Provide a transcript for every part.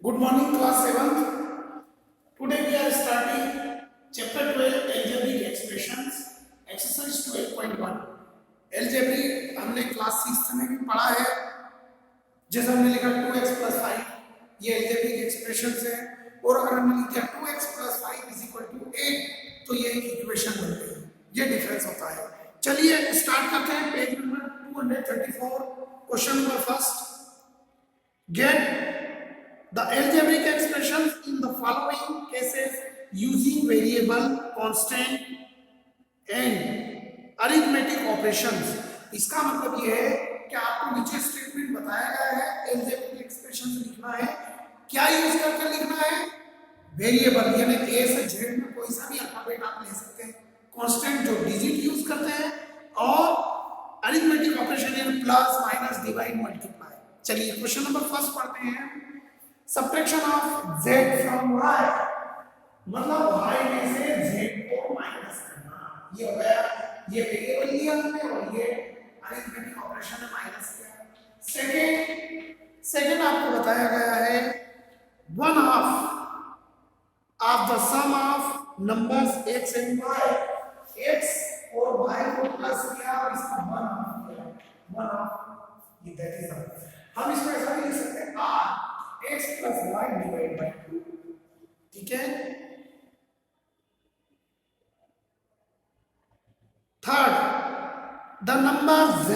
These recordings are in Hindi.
Good morning, class 7th. Today we are starting chapter 12 algebraic expressions, exercise 12.1. algebraic हमने क्लास 6 में भी पढ़ा है। जैसे हमने लिखा 2x plus 5, ये algebraic expressions है। और अगर हमने लिखा 2x plus 5 is equal to 8, तो ये एक इक्वेशन बन गई। ये डिफरेंस होता है। चलिए स्टार्ट करते हैं। Page number 234, question number first. Get the algebraic expressions in the following cases using variable, constant and arithmetic operations। इसका मतलब ये है कि आपको नीचे स्टेटमेंट बताया गया है, algebraic expressions लिखना है। क्या यूज करके लिखना है? वेरिएबल यानी ए से जेड में कोई सा भी अल्फाबेट आप ले सकते हैं, कांस्टेंट जो डिजिट यूज करते हैं, और अरिथमेटिक ऑपरेशन यानी प्लस माइनस डिवाइड मल्टीप्लाई। चलिए क्वेश्चन नंबर फर्स्ट पढ़ते हैं। Subtraction of z from y, मतलब y में से z को माइनस करना। ये हो गया, ये वेरिएबल लिया हमने और ये अरिथमेटिक ऑपरेशन में माइनस किया। सेकंड आपको बताया गया है 1/2 of the sum of numbers x and y, x और y को प्लस किया और इसका 1/2 किया। 1/2 ये दैट इज हम इसको ऐसा भी लिख सकते हैं r x plus y divided by 2। ठीक है। Third, the number z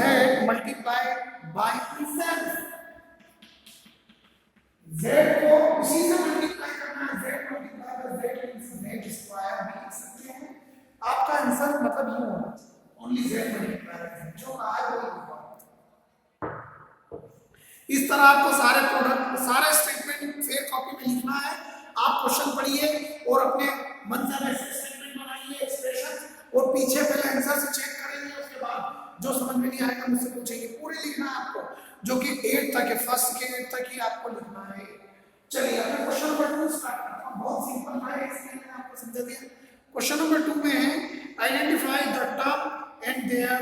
multiplied by itself। z को उसी से मल्टीप्लाई करना है। z multiply by z means z square भी लिख सकते हैं। आपका आंसर मतलब ये होना चाहिए, ओनली z मल्टीप्लाई जो कहा है वो लिखा। इस तरह आपको सारे प्रोडक्ट, सारे स्टेटमेंट फेयर कॉपी में लिखना है। आप क्वेश्चन पढ़िए और अपने मन से स्टेटमेंट बनाइए, एक्सप्रेशन, और पीछे पहले आंसर से चेक करेंगे। उसके बाद जो समझ में नहीं आएगा मुझसे पूछेंगे। पूरे लिखना है आपको, जो कि 8 तक है, फर्स्ट के 8 तक ही आपको लिखना है। चलिए अब क्वेश्चन नंबर 2 स्टार्ट करता हूं। बहुत सिंपल है, इसलिए मैंने आपको समझा दिया। क्वेश्चन नंबर 2 में है identify the term and their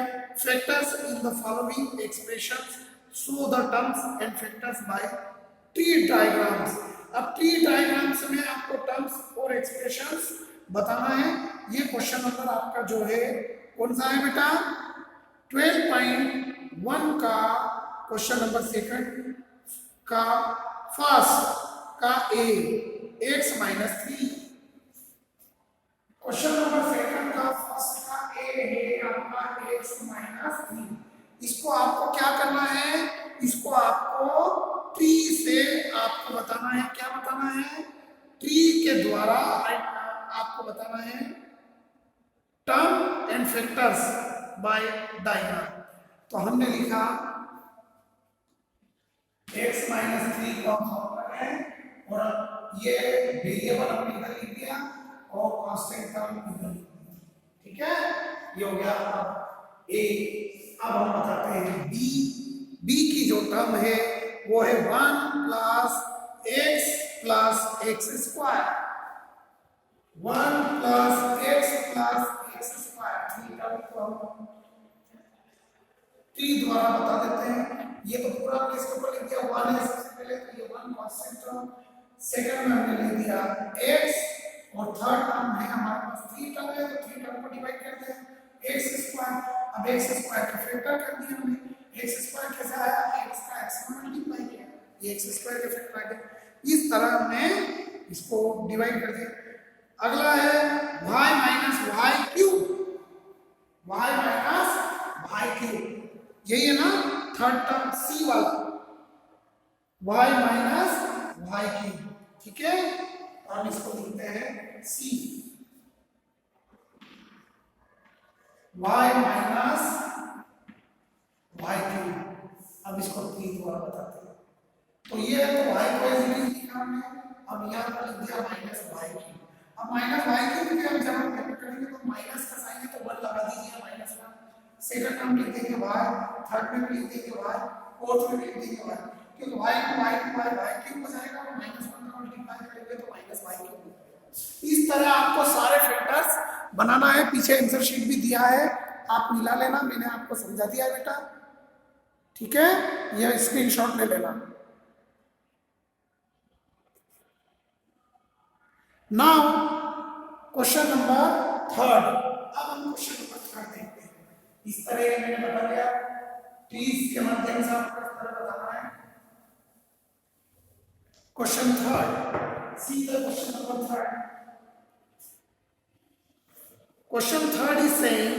factors in the following expressions, show the terms and factors by tree diagrams। अब ट्री डायग्राम्स में आपको टर्म्स और एक्सप्रेशंस बताना है। ये क्वेश्चन नंबर आपका जो है कौन सा है बेटा? 12.1 का क्वेश्चन नंबर सेकंड का फर्स्ट का ए, x minus 3। Question number second का फर्स्ट का ए है आपका x माइनस 3। इसको आपको क्या करना है? इसको आपको ट्री से आपको बताना है। क्या बताना है? ट्री के द्वारा आपको बताना है term and factors bye diagram. तो हमने लिखा x माइनस 3 का फॉर्मूला है, और ये वेरिएबल हमने इधर लिख दिया और कांस्टेंट टर्म इधर लिख दिया। ठीक है, ये हो गया a। अब हम बताते हैं बी की जो टर्म है वो है 1 plus x square. 1 plus x square. Three term को हम ट्री द्वारा बता देते हैं। ये तो पूरा हमने इसके ऊपर लिख दिया 1 है सबसे पहले, तो ये 1 कांस्टेंट टर्म। सेकंड में हमने लिख दिया x, और थर्ड टर्म है हमारे पास 3 टर्म है, तो 3 टर्म को डिवाइड करते हैं x स्क्वायर। अब x स्क्वायर का फैक्टर कर दिया हमने। x स्क्वायर कैसे आया? x का x में मल्टीप्लाई किया, ये x स्क्वायर का फैक्टर आ गया। इस तरह हमने इसको डिवाइड कर दिया। अगला है y minus y cube. y minus y cube, यही है ना थर्ड टर्म c वाला, y माइनस वाई क्यूब। ठीक है, हम इसको लिखते हैं c, y minus y cube. अब इसको 3 द्वारा बताते हैं। तो ये तो y को इज लिखा हमने, अब यहाँ पर लिख दिया माइनस वाई क्यूब। अब माइनस वाई क्यूब के हम जब हम फैक्टर करेंगे तो माइनस का साइन है तो 1 लगा दीजिए, -1। सेकंड टर्म लिख देंगे y, थर्ड में भी लिख देंगे y, फोर्थ में भी लिख देंगे y, क्योंकि y क्यूब हो जाएगा और -1 का मल्टीप्लाई करेंगे तो माइनस वाई क्यूब। इस तरह आपको सारे फैक्टर्स बनाना है। पीछे आंसर शीट भी दिया है, आप मिला लेना, मैंने आपको समझा दिया बेटा। ठीक है, यह स्क्रीनशॉट ले लेना। Now question number third. अब हम क्वेश्चन नंबर थर्ड देखते हैं। इस तरह मैंने बता दिया, ट्रीज के माध्यम से आपको इस तरह बताना है। Question third, see the question number third. Question third is saying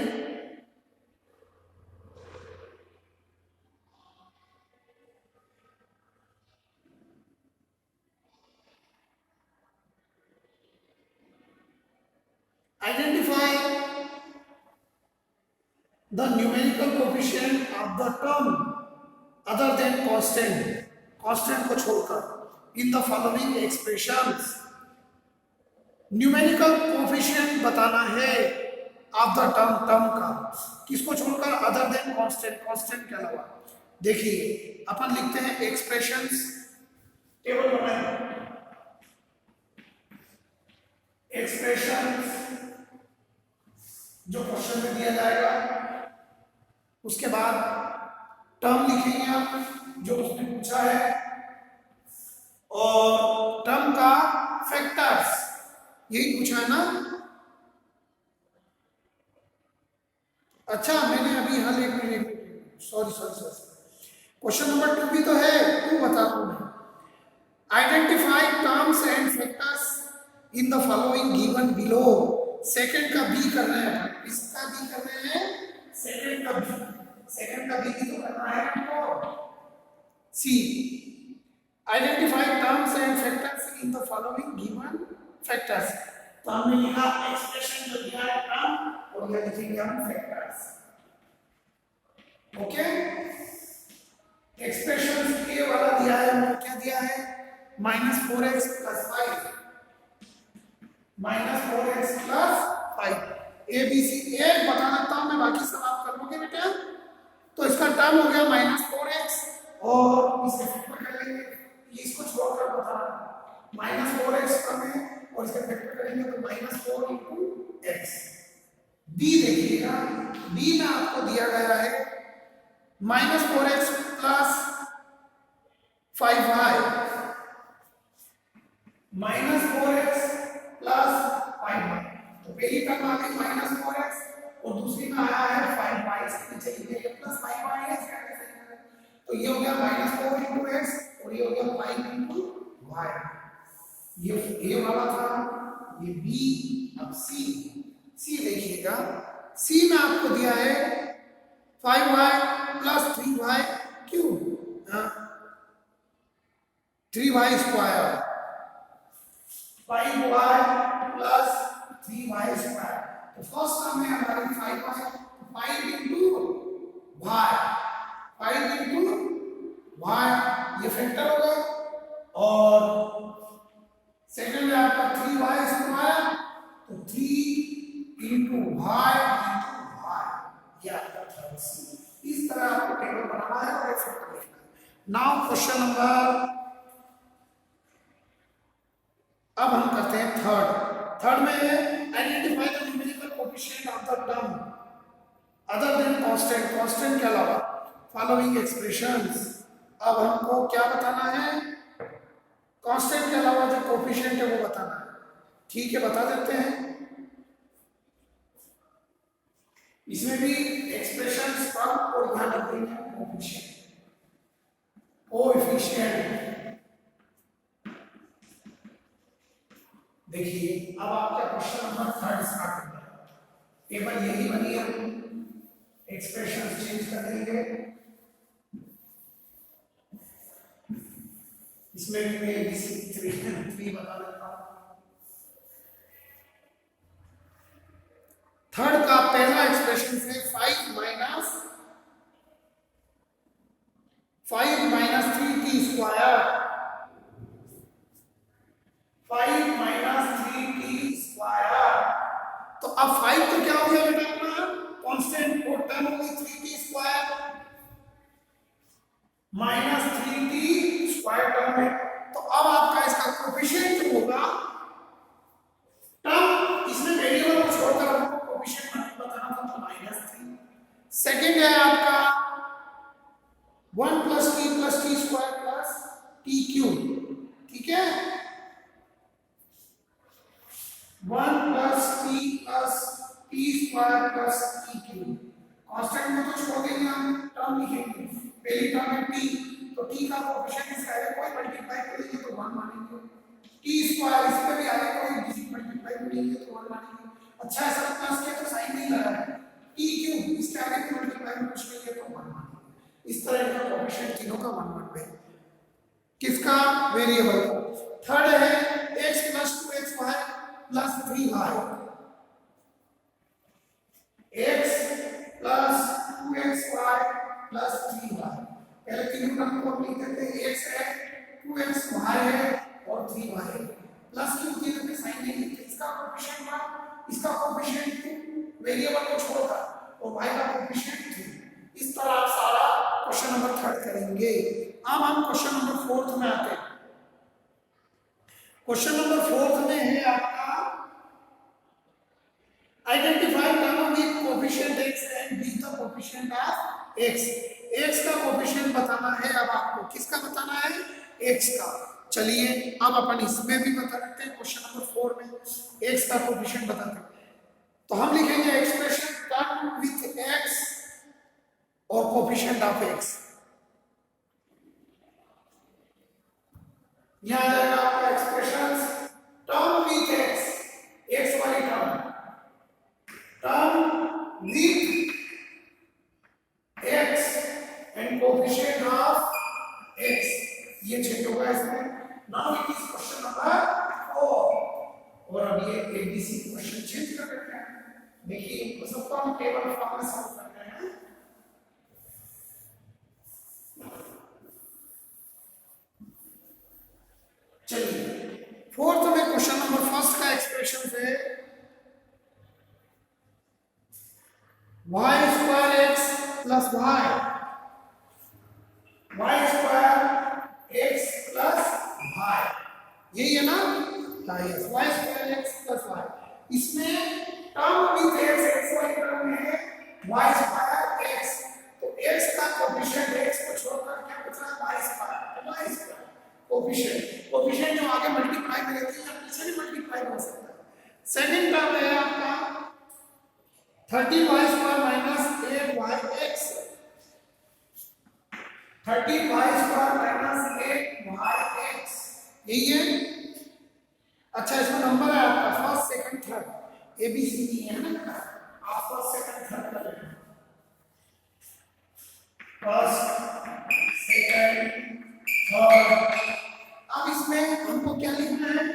identify the numerical coefficient of the term other than constant, constant को छोड़कर in the following expressions। Numerical coefficient बताना है ऑफ द टर्म, टर्म का, किसको छोड़कर, अदर देन कांस्टेंट, कांस्टेंट के अलावा। देखिए अपन लिखते हैं एक्सप्रेशंस, टेबल बनाएं, एक्सप्रेशंस जो क्वेश्चन में दिया जाएगा, उसके बाद टर्म लिखेंगे आप जो उसने पूछा है, और टर्म का फैक्टर्स, यही पूछा है ना। अच्छा मैंने अभी हल एक मिनट, सॉरी क्वेश्चन नंबर 2 भी तो है, 2 बता रहा हूं मैं। Identify terms and factors in the following given below. Second का बी कर रहे हैं, इसका बी कर रहे हैं, सेकंड का बी, सेकंड का बी भी तो करना है हमको। C, identify terms and factors in the following given factors. तो हमने लिखा एक्सप्रेशन जो दिया है टर्म, और ये लिखेंगे हम फैक्टर्स। ओके, एक्सप्रेशन ए वाला दिया है, हमको क्या दिया है, -4x + 5, -4x + 5। ए बी सी, एक बता देता हूं मैं, बाकी सब आप कर लोगे बेटा। तो इसका टर्म हो गया -4x, और इसे फैक्टर कर लेंगे, इसको छोड़कर बताना, -4x टर्म है और इसका फैक्टर करेंगे तो -4 × x। बी देखिएगा, बी में आपको दिया गया है -4x + 5y, -4x + 5y। तो पहली टर्म आ गई -4x और दूसरी में आया है 5y, इसके नीचे लिखेंगे +5y है, तो ये हो गया -4 × x और ये हो गया 5 × y। ये ए वाला था, ये बी। अब सी, सी देखिएगा, सी में आपको दिया है 5y + 3y क्यों, 3y square, 5y + 3y square. तो फर्स्ट टर्म में हमारी 5y, 5 × y, 5 × y, ये फैक्टर होगा, और सेकंड में आपका 3y स्क्वायर, तो 3 × y, ये आपका थर्ड सी। इस तरह आपको टेबल बनाना है और फैक्टर लिखना है। नाउ क्वेश्चन नंबर, अब हम करते हैं थर्ड। थर्ड में identify the numerical coefficient of the term other than constant, constant के अलावा फॉलोइंग एक्सप्रेशंस। अब हमको क्या बताना है, कांस्टेंट के अलावा जो कोएफिशिएंट है वो बताना है। ठीक है, बता देते हैं। इसमें भी एक्सप्रेशंस टर्म और यहां लिख देंगे कोएफिशिएंट, कोएफिशिएंट। देखिए अब आपका क्वेश्चन नंबर थर्ड स्टार्ट हो गया। टेबल यही बनी है, एक्सप्रेशन चेंज कर देंगे। इसमें भी मैं ABC 3 बता देता हूं। थर्ड का पहला एक्सप्रेशन है 5 - 3t स्क्वायर, 5 - 3t स्क्वायर। तो अब 5 तो क्या हो गया बेटा अपना कांस्टेंट, और टर्म हो गई 3t square, -3t square term है। तो अब आपका इसका कोएफिशिएंट जो होगा, टर्म इसमें वेरिएबल को छोड़कर आपको कोएफिशिएंट बताना था, तो -3। सेकंड है आपका 1 + t स्क्वायर + t क्यूब, ठीक है। 1 plus T square plus T cube. Constant में तो छोड़ देंगे, हम टर्म लिखेंगे। पहली टर्म है टी, तो टी का कोएफिशिएंट इसका है, कोई मल्टीप्लाई करेंगे तो 1 मानेंगे। टी स्क्वायर इस पे भी आएगा, कोई किसी मल्टीप्लाई करेंगे तो 1 मानेंगे। अच्छा ऐसा प्लस के तो साइन नहीं लगा है। टी क्यूब इसके आगे भी मल्टीप्लाई में कुछ नहीं है तो 1 मानेंगे। इस तरह का कोएफिशिएंट तीनों का 1 पे किसका वेरिएबल का। थर्ड है x + 2xy + 3y। x + 2xy + 3y। पहले तीनों टर्म को लिख देते हैं। x है, 2x y है और 3y है। प्लस क्यों किए थे, साइन नहीं लिखे। इसका कोएफिशिएंट 1, इसका कोएफिशिएंट 2, वेरिएबल को छोड़कर, और y का कोएफिशिएंट 3। इस तरह आप सारा क्वेश्चन नंबर 3 करेंगे। अब हम क्वेश्चन नंबर 4 में आते हैं। क्वेश्चन नंबर 4 में है आपका identify term with coefficient x and b the coefficient of x। x का कोएफिशिएंट बताना है। अब आपको किसका बताना है, x का। चलिए अब अपन इसमें भी बता देते हैं। क्वेश्चन नंबर 4 में x का कोएफिशिएंट बताते हैं, तो हम लिखेंगे एक्सप्रेशन टर्म विद x और कोएफिशिएंट ऑफ x। यहां आ जाएगा आपका expression term with x, x वाली term with x and coefficient of x। ये चेंज होगा इसमें। Now it is question number 4 और अब ये एबीसी क्वेश्चन चेंज कर देते हैं। देखिए सबको हम टेबल फॉर्म में सॉल्व कर रहे हैं। चलिए 4th में क्वेश्चन नंबर 1 का एक्सप्रेशन है y square x plus y, y square x plus y, यही है ना। Yes, y square x plus y। इसमें टर्म विद x, x वाली टर्म में है y स्क्वायर x, तो x का कोएफिशिएंट x को छोड़कर क्या बचा, y square. y square coefficient जो आगे मल्टीप्लाई में रहती है या पीछे भी मल्टीप्लाई हो सकता है। सेकंड टर्म है आपका 30y square minus 8yx, 30y square minus 8yx, यही है। अच्छा इसमें नंबर है आपका first second third, A B C D है ना। आप फर्स्ट सेकंड थर्ड कर लेना। First second third. अब इसमें हमको क्या लिखना है,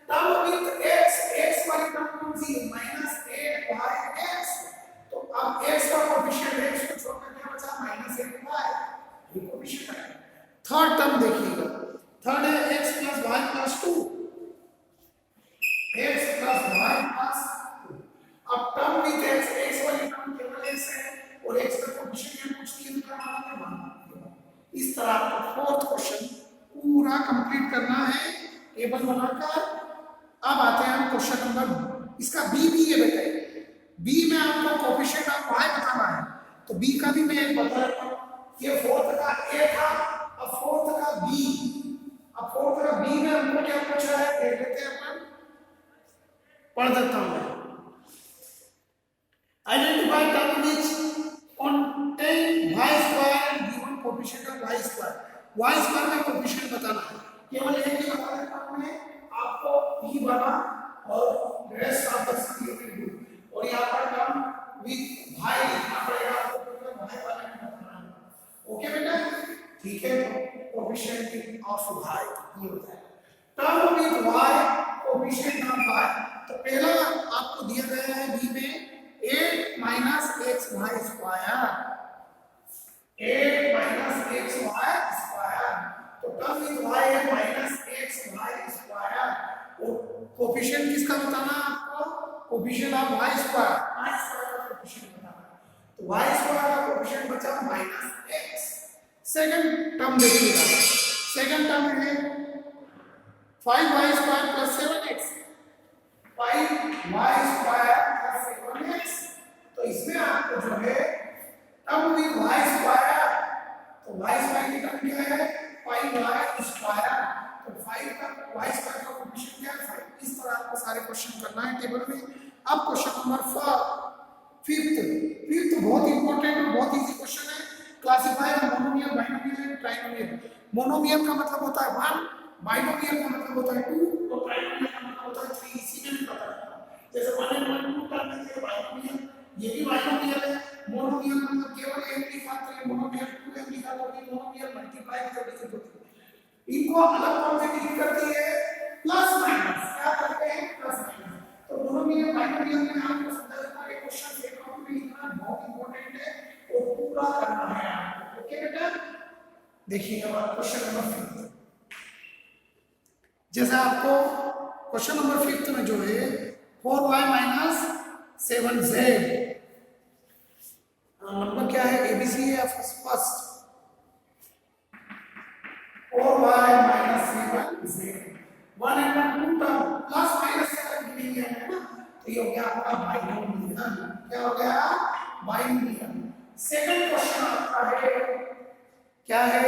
टर्म विद x, x वाली टर्म कौन सी है, -8yx। तो अब x का कोएफिशिएंट x को छोड़कर क्या बचा, -8y, ये कोएफिशिएंट है। थर्ड टर्म देखिएगा, थर्ड है x + y + 2, x + y + 2। अब टर्म विद x, x वाली टर्म केवल x है और x का कोएफिशिएंट कुछ नहीं लिखा है। इस तरह आपको 4th क्वेश्चन पूरा कंप्लीट करना है टेबल बनाकर। अब आते हैं हम क्वेश्चन नंबर, इसका बी भी है बेटा। बी में आपको कोएफिशिएंट ऑफ y बताना है, तो बी का भी मैं एक बता देता हूं। ये 4th का a था, अब 4th का b। अब 4th का b में हमको क्या पूछा है, देख लेते हैं अपन, पढ़ देता हूं। Identify term which contain y square and given coefficient of y square. y square का कोएफिशिएंट बताना है, केवल एक ही बता देता हूं मैं आपको, p बना और रेस्ट ऑफ द सम। और यहां पर टर्म विद y लिखना पड़ेगा आपको, मतलब y वाला नहीं बताना है। ओके बेटा, ठीक है। तो कोएफिशिएंट ऑफ y ये होता है term with y, coefficient of y। तो पहला आपको दिया गया है b में 8 - xy स्क्वायर, 8 - xy स्क्वायर। तो टर्म विद y है -xy स्क्वायर। और कोएफिशिएंट किसका बताना है आपको, coefficient of y square, y square का कोएफिशिएंट बताना है। तो y स्क्वायर का कोएफिशिएंट बचा -x। सेकंड टर्म देखिएगा, सेकंड टर्म है 5y square + 7x, 5y square + 7x। तो इसमें आपको जो है टर्म विद y स्क्वायर, तो y स्क्वायर की टर्म क्या है, 5y स्क्वायर। तो 5 का y स्क्वायर का कोएफिशिएंट क्या है 5। इस तरह आपको सारे क्वेश्चन करना है टेबल में। अब क्वेश्चन नंबर फिफ्थ बहुत इंपॉर्टेंट और बहुत इजी क्वेश्चन है। Classify monomial binomial and trinomial. Monomial का मतलब होता है 1, बाइनोमियल का मतलब होता है 2 और ट्राइनोमियल का मतलब होता है 3। इसी में भी पता है जैसे 1 and 1 2 टर्म में बाइनोमियल, ये भी बाइनोमियल है। मोनोमियल मतलब केवल एक लिखा तो ये मोनोमियल, 2m लिखा तो ये मोनोमियल, मल्टीप्लाई की जब डिजिट होती है इनको अलग कौन से डिजिट करती है प्लस माइनस, क्या करते हैं प्लस माइनस। तो मोनोमियल बाइनोमियल में आपको समझा देना ये क्वेश्चन एक कॉपी में लिखना बहुत इंपॉर्टेंट है और पूरा करना है आपको। ओके बेटा, देखिए अब क्वेश्चन नंबर 5 जैसे आपको क्वेश्चन नंबर 5 में जो है 4y माइनस 7z नंबर क्या है एबीसी है first 4y minus 7z 1 and 1 2 term plus minus 7 गिनेंगे है ना, तो ये हो गया आपका बाइनोमियल। क्या हो गया बाइनोमियल। सेकंड क्वेश्चन आपका है क्या है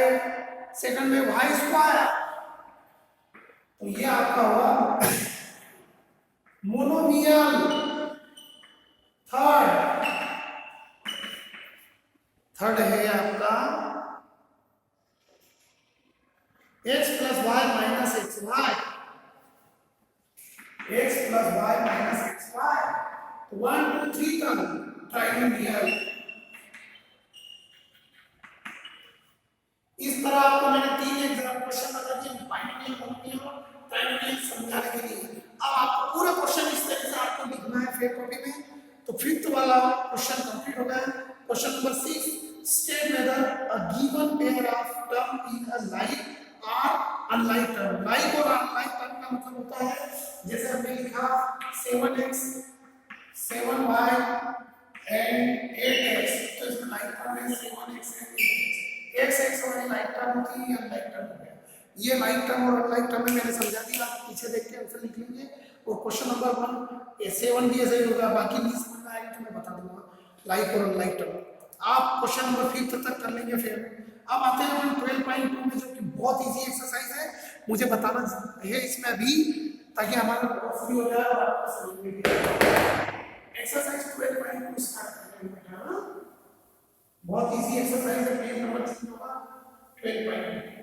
सेकंड में y स्क्वायर, तो ये आपका हुआ मोनोमियल। थर्ड है आपका x plus y minus x y, x plus y minus x y, तो 1 2 3 टर्म ट्राइनोमियल। इस तरह आपको मैंने 3 एग्जाम क्वेश्चन बता दिए बाइनोमियल मोनोमियल और ट्राइनोमियल समझाने के लिए। अब आपको पूरा क्वेश्चन इस तरह से आपको लिखना है फेयर कॉपी में। तो फिफ्थ वाला क्वेश्चन कंप्लीट हो गया। Question number 6 state whether a given pair of term in a like और अनलाइक टर्म। लाइक और अनलाइक टर्म का मतलब होता है जैसे हमने लिखा 7x 7y एंड 8x, तो इसमें लाइक टर्म है 7x एंड 8x। x वाली लाइक टर्म होती है, अनलाइक टर्म हो गया। ये लाइक टर्म और अनलाइक टर्म में मैंने समझा दिया, आप पीछे देख के आंसर लिख लेंगे। और क्वेश्चन नंबर 1 7 भी ऐसे ही होगा, बाकी नहीं समझ में आएगा तो मैं बता दूंगा लाइक और अनलाइक टर्म। आप क्वेश्चन नंबर 5 तक कर लेंगे। फिर अब आते हैं हम 12.2 में जो कि बहुत इजी एक्सरसाइज है, मुझे बताना है इसमें अभी ताकि हमारा बहुत फ्री हो जाए और आपको समझ में भी आए। एक्सरसाइज 12.2 स्टार्ट करते हैं बेटा। बहुत इजी एक्सरसाइज है, पेज नंबर 3 होगा 12.2।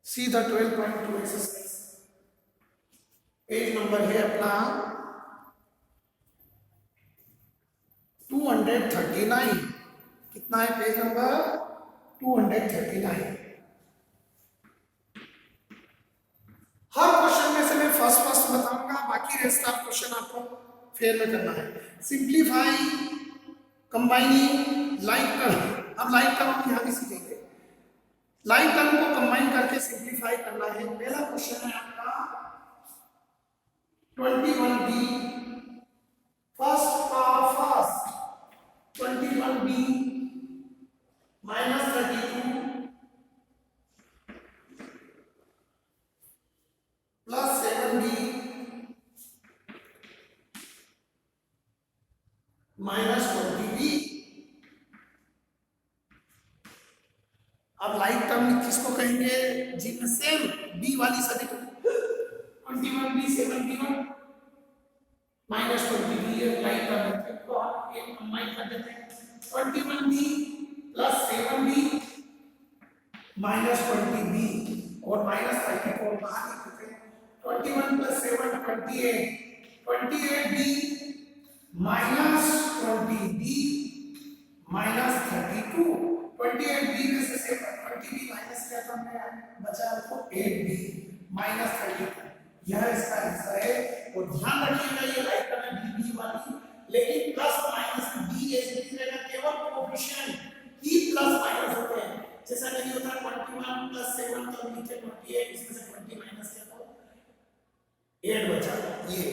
See the 12.2 exercise। Page number है अपना 239। कितना है पेज नंबर 239। हर क्वेश्चन में से मैं फर्स्ट बताऊंगा, बाकी रेस्ट ऑफ क्वेश्चन आपको फेयर में करना है। Simplify combining like term. अब लाइक टर्म हम यहां भी सीखेंगे। लाइक टर्म को कंबाइन करके सिंप्लीफाई करना है। पहला क्वेश्चन है आपका 21b first 21b minus 32 plus 7b minus 20b। अब लाइक टर्म किसको कहेंगे जिनमें सेम b वाली सभी 21b 7b1 माइनस 20b ये लाइक टर्म है, तो आप एक कंबाइन कर देते हैं 21b plus 7b minus 20b और माइनस 34 बाहर लिख देते हैं। 21 plus 7 28b minus 20b minus 32। 28b में से 20b माइनस किया तो हमने बचा आपको 8b माइनस 32। यह इसका आंसर है। और ध्यान रखिएगा ये राइट टर्म है b वाली, लेकिन प्लस माइनस b एज रहेगा केवल कोएफिशिएंट ही प्लस माइनस होते हैं। जैसा नहीं होता 21 प्लस 7 तो नीचे 28, इसमें से 20 माइनस किया तो 8 बचा। ये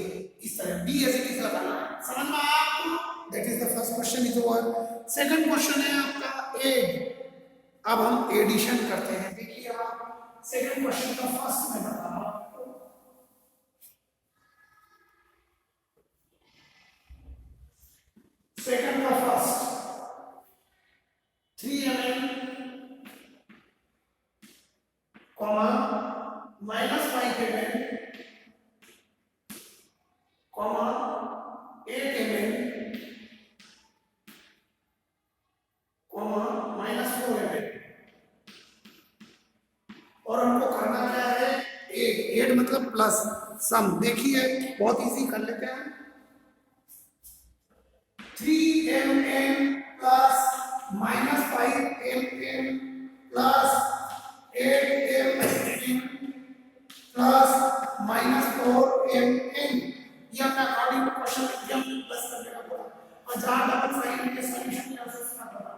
इस तरह b एज इट इज लगाना है। समझ में आया आपको? That is the first question is over. Second question है आपका एड। अब हम एडिशन करते हैं। देखिए आप सेकंड क्वेश्चन का फर्स्ट मैं बता रहा हूं आपको। सेकंड का first 3 comma -5 mm comma 8 mm comma -4 mm। और हमको करना क्या है, 8 मतलब प्लस सम। देखिए बहुत इजी कर लेते हैं। 3 mm plus -5 mm plus 8 mm plus -4 mm, ये अपना अकॉर्डिंग टू क्वेश्चन एकदम प्लस करने का बोला। और जहां डबल साइन है सॉल्यूशन क्या है उसका पता,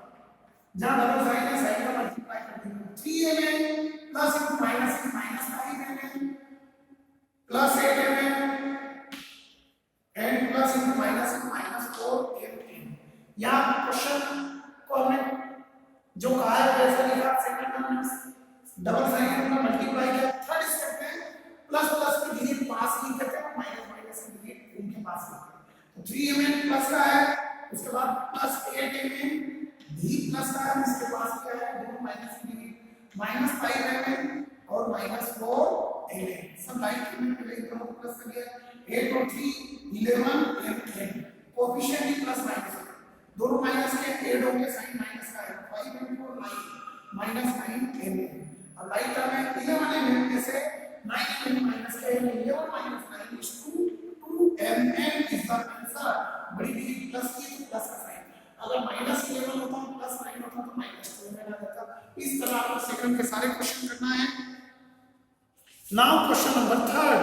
जहां डबल साइन है साइन का मल्टीप्लाई कर देंगे। 3 mm plus into minus -5 mm plus 8 mm and plus into -4 mm। यहाँ क्वेश्चन को हमने जो कहा है वैसा लिखा, सेकंड टर्म में डबल साइन का मल्टीप्लाई किया, थर्ड स्टेप में प्लस प्लस की डिजिट पास नहीं करते हैं, माइनस माइनस की डिजिट उनके पास नहीं करते। तो 3 mm प्लस का है, उसके बाद प्लस 8 mm भी प्लस का है, इसके पास क्या है दोनों माइनस की डिजिट -5 mm और -4 mm। सब लाइट में पहले दोनों को प्लस कर दिया। 8 और 3 11 mm, कोएफिशिएंट भी प्लस माइनस है, दोनों माइनस के ऐड होंगे, साइन माइनस का है। 5 into 9 -9 mm। अब लाइट टर्म में 11 mm में से 9 mm माइनस का 11 minus 9 is 2 mm is the answer। बड़ी डिजिट प्लस की तो प्लस का साइन, अगर -11 होता प्लस 9 होता तो -2 में आ जाता। इस तरह आपको सेकंड के सारे क्वेश्चन करना है। Now question number third.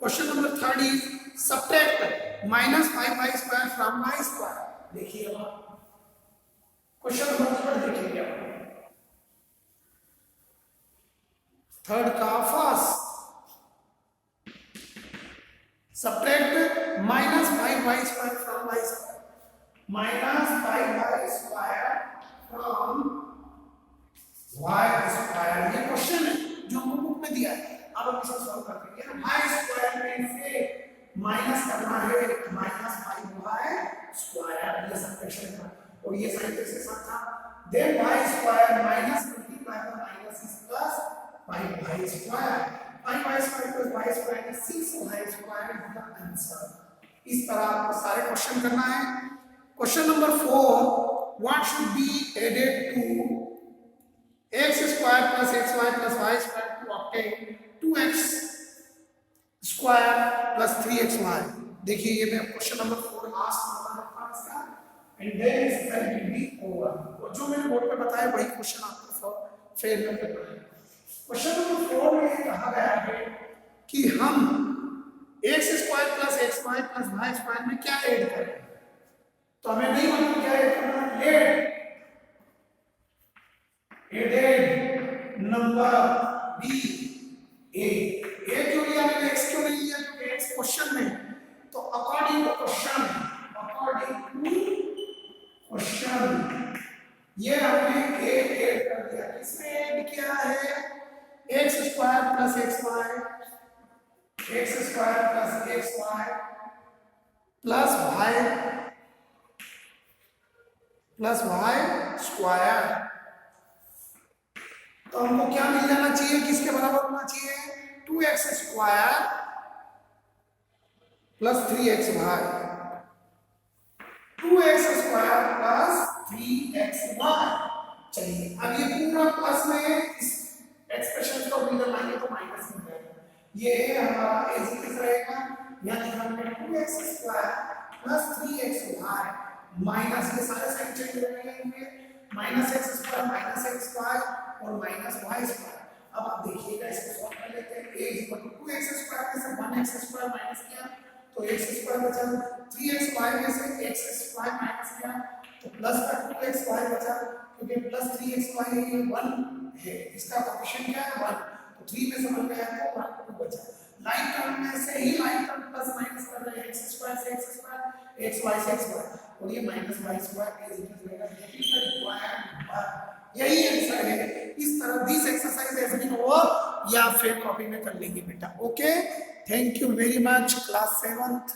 Question number third is subtract -5y square from y square. देखिए क्वेश्चन नंबर थर्ड देखिए, थर्ड का first, subtract -5y square from y square, -5y square from y square. ये क्वेश्चन है जो हमको बुक में दिया है, अब हम इसे सॉल्व करते हैं। y स्क्वायर में से माइनस करना है -5y स्क्वायर, ये सब्ट्रैक्शन है और ये साइन के साथ था। Then y square minus multiply by minus is plus 5y square, 5y square plus y square is 6y square is the answer. इस तरह आपको सारे क्वेश्चन करना है। Question number 4, what should be added to x square plus xy प्लस y square to obtain 2x square plus 3xy। देखिए ये मैं क्वेश्चन नंबर 4 लास्ट नंबर रखा इसका, and then is going to be over. और जो मैंने बोर्ड पे बताया वही क्वेश्चन आपको फेल में करना है। क्वेश्चन नंबर 4 में कहा गया है कि हम x स्क्वायर प्लस xy प्लस y स्क्वायर में क्या ऐड करें, तो हमें नहीं मालूम क्या ऐड करना है। एडेड नंबर बी ए क्यों लिया मैंने, x क्यों नहीं लिया, क्योंकि x क्वेश्चन में, तो अकॉर्डिंग टू क्वेश्चन ये हमने a ऐड कर दिया। किसमें ऐड किया है, x square plus xy, x square plus xy प्लस y स्क्वायर। तो हमको क्या मिल जाना चाहिए, किसके बराबर होना चाहिए, 2x square plus 3xy, 2x square plus 3xy। चलिए अब ये पूरा प्लस में इस एक्सप्रेशन को मिल जाएंगे तो माइनस में जाएगा, ये हमारा एज इट इज रहेगा। यहाँ लिखा हमने 2x square plus 3xy minus, ये सारे साइन चेंज हो जाएंगे, -x स्क्वायर -x स्क्वायर और -y स्क्वायर। अब आप देखिएगा इसको सॉल्व कर लेते हैं। a equal to 2x square में से 1x स्क्वायर माइनस किया तो x स्क्वायर बचा, 3xy में से x स्क्वायर माइनस किया तो प्लस का 2xy बचा, क्योंकि प्लस 3xy ये 1 है, इसका कोएफिशिएंट क्या है 1, तो 3 में से 1 गया तो 1 2 बचा। लाइन टर्म में से ही लाइन टर्म प्लस माइनस कर रहे हैं, x स्क्वायर से x स्क्वायर, xy से x स्क्वायर और ये -y square is equal to यही आंसर है। इस तरह this exercise has been over, या फिर कॉपी में कर लेंगे बेटा। Okay, thank you very much class 7th।